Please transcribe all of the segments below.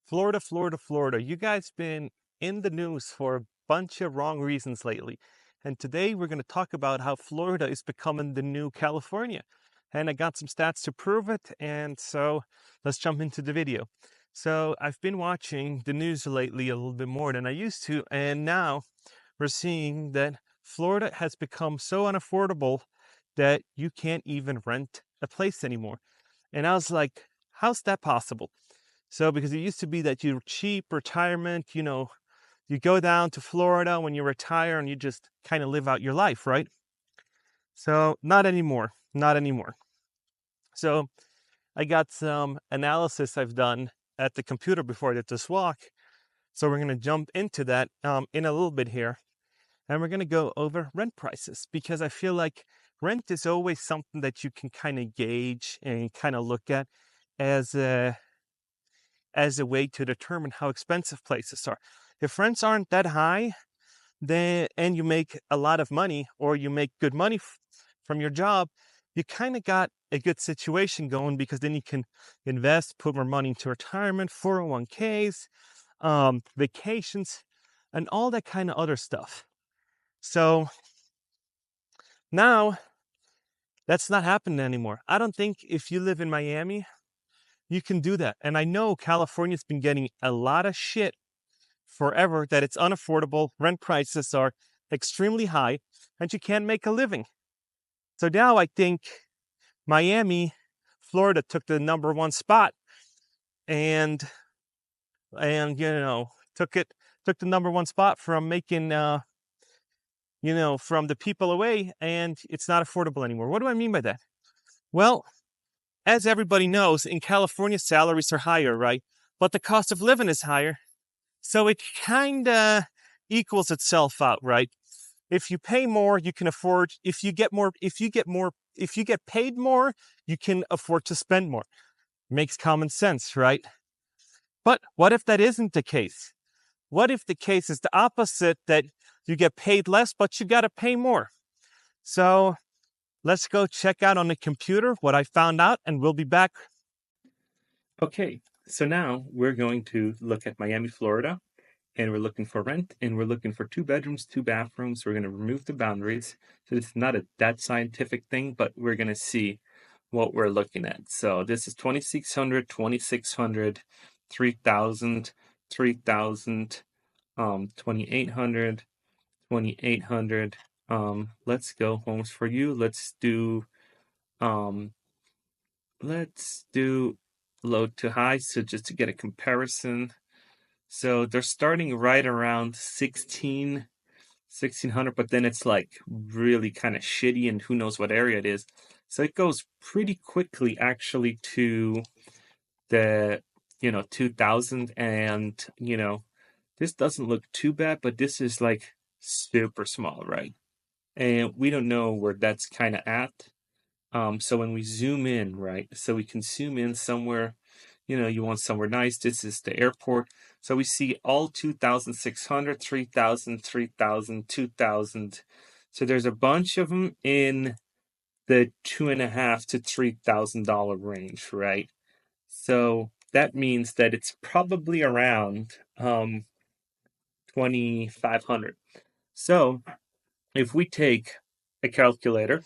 Florida, Florida, Florida. You guys been in the news for a bunch of wrong reasons lately. And today we're going to talk about how Florida is becoming the new California. And I got some stats to prove it. And so let's jump into the video. So I've been watching the news lately a little bit more than I used to. And now we're seeing that Florida has become so unaffordable that you can't even rent a place anymore. And I was like, how's that possible? So, because it used to be that you cheap retirement, you go down to Florida when you retire and you just kind of live out your life, right? So, not anymore. Not anymore. So, I got some analysis I've done at the computer before I did this walk. So, we're going to jump into that in a little bit here. And we're going to go over rent prices because I feel like rent is always something that you can kind of gauge and kind of look at as a way to determine how expensive places are. If rents aren't that high, then and you make a lot of money or you make good money from your job, you kind of got a good situation going because then you can invest, put more money into retirement, 401ks, vacations, and all that kind of other stuff. So now that's not happening anymore. I don't think if you live in Miami, you can do that. And I know California's been getting a lot of shit forever that it's unaffordable, rent prices are extremely high, and you can't make a living. So now I think Miami, Florida took the number one spot and took the number one spot from making from the people away, and it's not affordable anymore. What do I mean by that? Well, as everybody knows, in California salaries are higher, right? But the cost of living is higher. So it kind of equals itself out, right? If you pay more, you can afford, if you get paid more, you can afford to spend more. Makes common sense, right? But what if that isn't the case? What if the case is the opposite, that you get paid less, but you got to pay more? So let's go check out on the computer what I found out, and we'll be back. Okay, so now we're going to look at Miami, Florida, and we're looking for rent, and we're looking for 2 bedrooms, 2 bathrooms. We're going to remove the boundaries. So it's not that scientific thing, but we're going to see what we're looking at. So this is 2,600, 2,600, 3,000, 3,000, 2,800, 2,800. Let's go homes for you. Um, let's do low to high. So just to get a comparison. So they're starting right around 1,600, but then it's like really kind of shitty and who knows what area it is. So it goes pretty quickly actually to the, 2000, and, this doesn't look too bad, but this is like super small, right? And we don't know where that's kind of at. So when we zoom in, right? So we can zoom in somewhere, you want somewhere nice. This is the airport. So we see all 2,600, 3,000, 3,000, 2,000. So there's a bunch of them in the $2,500 to $3,000 range, right? So that means that it's probably around 2,500. So if we take a calculator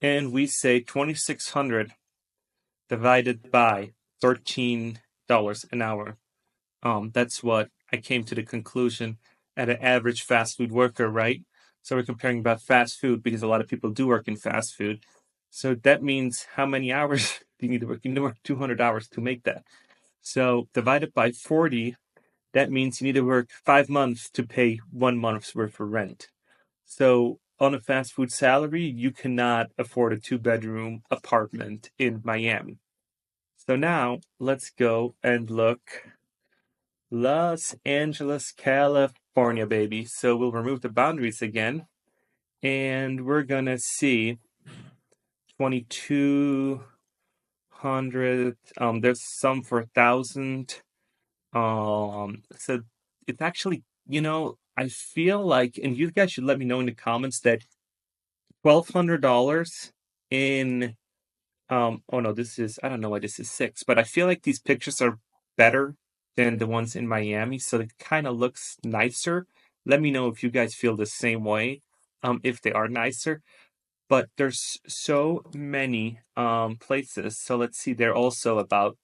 and we say 2,600 divided by $13 an hour. That's what I came to the conclusion at an average fast food worker, right? So we're comparing about fast food because a lot of people do work in fast food. So that means how many hours do you need to work? You need to work 200 hours to make that. So divided by 40, that means you need to work 5 months to pay 1 month's worth of rent. So on a fast food salary, you cannot afford a 2 bedroom apartment in Miami. So now let's go and look. Los Angeles, California, baby. So we'll remove the boundaries again. And we're going to see 2,200. There's some for 1,000. So it's actually, I feel like, and you guys should let me know in the comments, that $1,200 in, oh no, this is, I don't know why this is 6, but I feel like these pictures are better than the ones in Miami, so it kind of looks nicer. Let me know if you guys feel the same way, if they are nicer. But there's so many places. So let's see, they're also about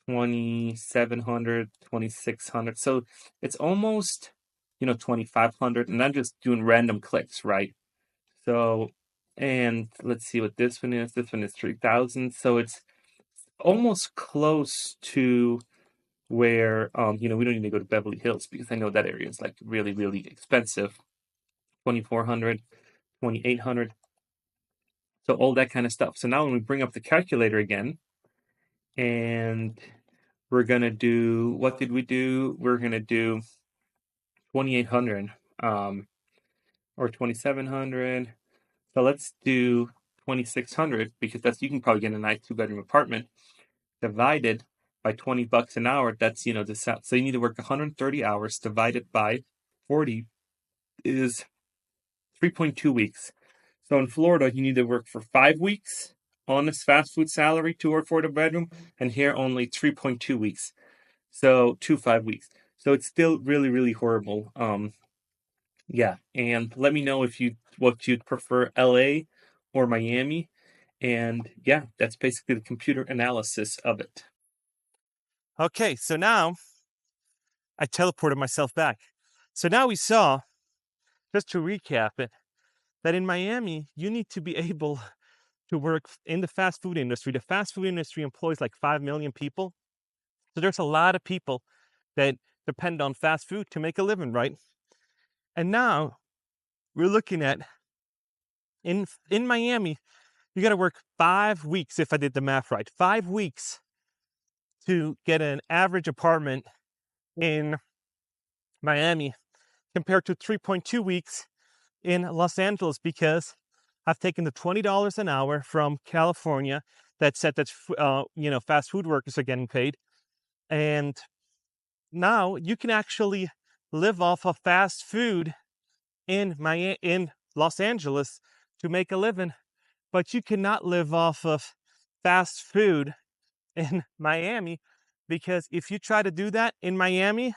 2,700, 2,600. So it's almost, 2,500. And I'm just doing random clicks, right? So, and let's see what this one is. This one is 3,000. So it's almost close to where, we don't need to go to Beverly Hills because I know that area is like really, really expensive. 2,400, 2,800. So all that kind of stuff. So now when we bring up the calculator again, and we're going to do, what did we do? We're going to do 2,800 or 2,700. So let's do 2,600 because you can probably get a nice 2-bedroom apartment divided by $20 an hour. That's, so you need to work 130 hours divided by 40 is 3.2 weeks. So in Florida, you need to work for 5 weeks on this fast food salary to afford a bedroom, and here only 3.2 weeks. So 5 weeks. So it's still really, really horrible. Yeah, and let me know what you'd prefer, LA or Miami. And yeah, that's basically the computer analysis of it. Okay, so now I teleported myself back. So now we saw, just to recap it, that in Miami, you need to be able to work in the fast food industry. The fast food industry employs like 5 million people. So there's a lot of people that depend on fast food to make a living, right? And now we're looking at in Miami, you got to work 5 weeks, if I did the math right, 5 weeks to get an average apartment in Miami compared to 3.2 weeks in Los Angeles, because I've taken the $20 an hour from California that said that fast food workers are getting paid, and now you can actually live off of fast food in Los Angeles to make a living, but you cannot live off of fast food in Miami, because if you try to do that in Miami,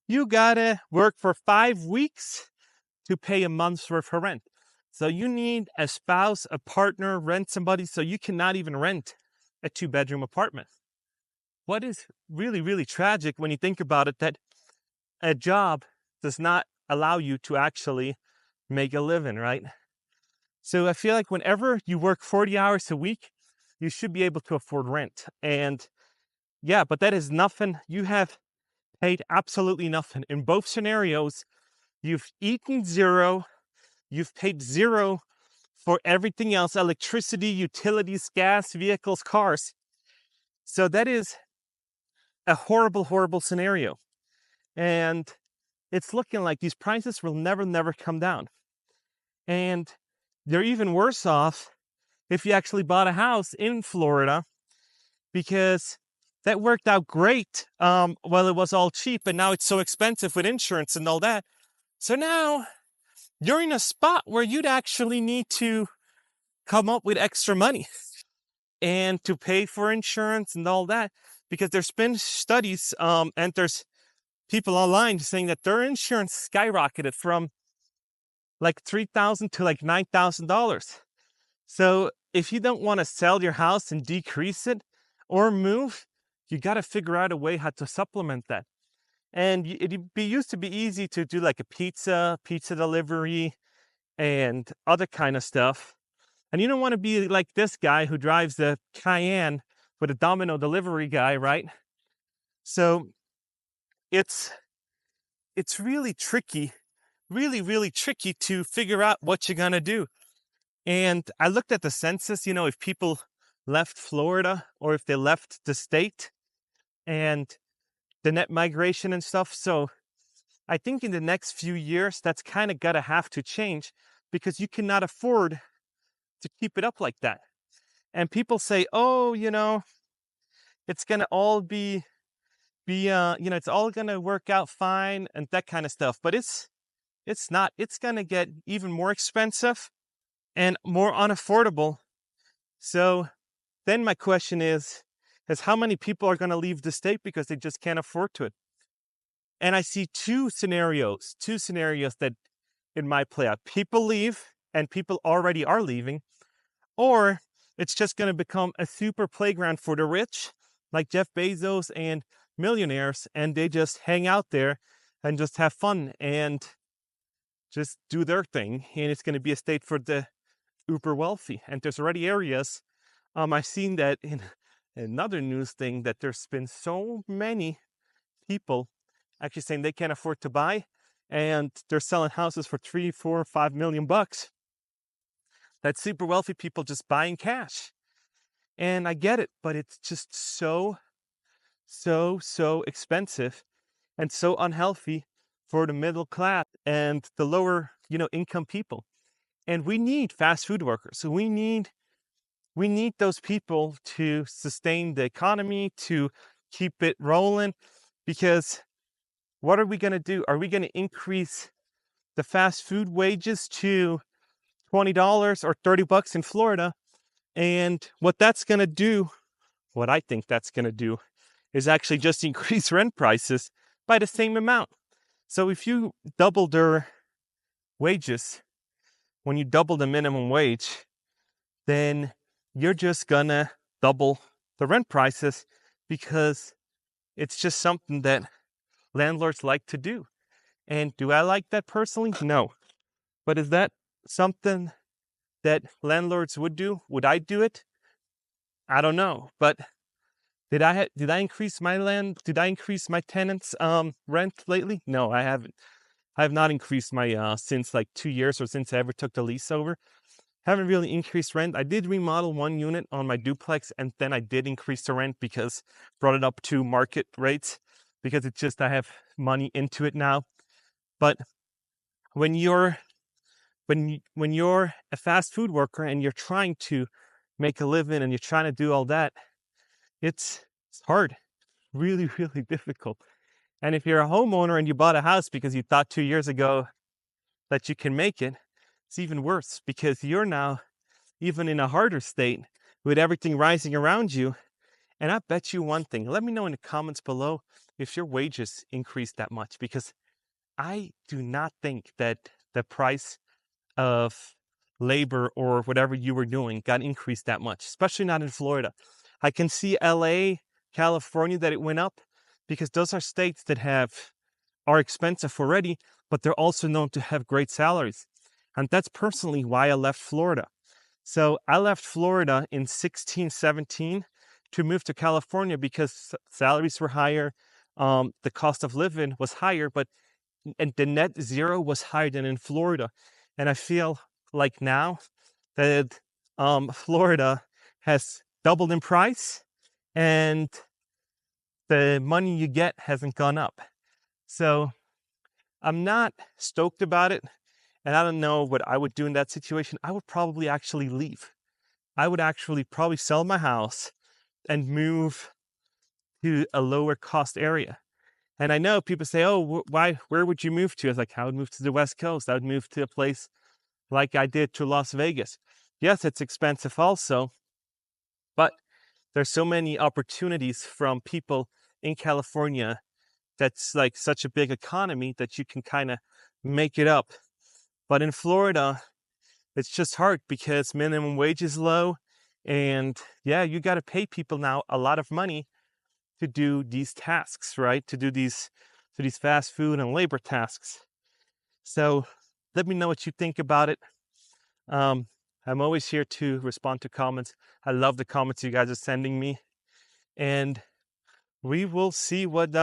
you gotta work for 5 weeks to pay a month's worth of rent. So you need a spouse, a partner, rent somebody, so you cannot even rent a 2-bedroom apartment. What is really, really tragic when you think about it, that a job does not allow you to actually make a living, right? So I feel like whenever you work 40 hours a week, you should be able to afford rent. And yeah, but that is nothing. You have paid absolutely nothing. In both scenarios, you've eaten zero, you've paid zero for everything else: electricity, utilities, gas, vehicles, cars. So that is a horrible, horrible scenario. And it's looking like these prices will never, never come down. And they're even worse off if you actually bought a house in Florida, because that worked out great. Well, it was all cheap, and now it's so expensive with insurance and all that. So now you're in a spot where you'd actually need to come up with extra money and to pay for insurance and all that, because there's been studies, and there's people online saying that their insurance skyrocketed from like $3,000 to like $9,000. So if you don't want to sell your house and decrease it or move, you got to figure out a way how to supplement that. And used to be easy to do like a pizza delivery and other kind of stuff. And you don't want to be like this guy who drives the Cayenne with a Domino delivery guy, right? So it's really tricky, really, really tricky to figure out what you're gonna do. And I looked at the census, if people left Florida or if they left the state, and the net migration and stuff. So I think in the next few years, that's kind of gotta have to change, because you cannot afford to keep it up like that. And people say, oh, it's gonna all it's all gonna work out fine and that kind of stuff. But it's not. It's gonna get even more expensive and more unaffordable. So then my question is, is how many people are going to leave the state because they just can't afford to it. And I see two scenarios that it might play out. People leave, and people already are leaving, or it's just going to become a super playground for the rich, like Jeff Bezos and millionaires, and they just hang out there and just have fun and just do their thing. And it's going to be a state for the uber wealthy. And there's already areas. I've seen that in another news thing, that there's been so many people actually saying they can't afford to buy, and they're selling houses for 3, 4, 5 million bucks. That super wealthy people just buying cash. And I get it, but it's just so expensive and so unhealthy for the middle class and the lower, income people. And we need fast food workers. So we need those people to sustain the economy, to keep it rolling, because what are we going to do? Are we going to increase the fast food wages to $20 or $30 in Florida? And what that's going to do, what I think that's going to do, is actually just increase rent prices by the same amount. So if you double their wages, when you double the minimum wage, then you're just gonna double the rent prices, because it's just something that landlords like to do. And do I like that personally? No. But is that something that landlords would do? Would I do it? I don't know. But did I increase my tenants rent lately? No, I haven't. I have not increased my since like 2 years, or since I ever took the lease over. Haven't really increased rent. I did remodel one unit on my duplex, and then I did increase the rent, because brought it up to market rates, because it's just I have money into it now. But when you're a fast food worker and you're trying to make a living and you're trying to do all that, it's hard, really, really difficult. And if you're a homeowner and you bought a house because you thought 2 years ago that you can make it, it's even worse, because you're now even in a harder state with everything rising around you. And I bet you one thing, let me know in the comments below if your wages increased that much, because I do not think that the price of labor or whatever you were doing got increased that much, especially not in Florida. I can see LA, California, that it went up, because those are states that are expensive already, but they're also known to have great salaries. And that's personally why I left Florida. So I left Florida in 16, 17 to move to California, because salaries were higher, the cost of living was higher, and the net zero was higher than in Florida. And I feel like now that Florida has doubled in price, and the money you get hasn't gone up. So I'm not stoked about it, and I don't know what I would do in that situation. I would probably actually leave. I would actually probably sell my house and move to a lower cost area. And I know people say, oh, where would you move to? I was like, I would move to the West Coast. I would move to a place like I did to Las Vegas. Yes, it's expensive also, but there's so many opportunities from people in California. That's like such a big economy that you can kind of make it up. But in Florida, it's just hard, because minimum wage is low. And yeah, you got to pay people now a lot of money to do these tasks, right? To do these fast food and labor tasks. So let me know what you think about it. I'm always here to respond to comments. I love the comments you guys are sending me. And we will see what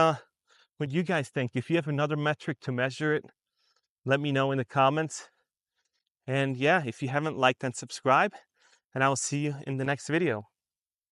you guys think. If you have another metric to measure it, let me know in the comments. And yeah, if you haven't liked and subscribed, and I will see you in the next video.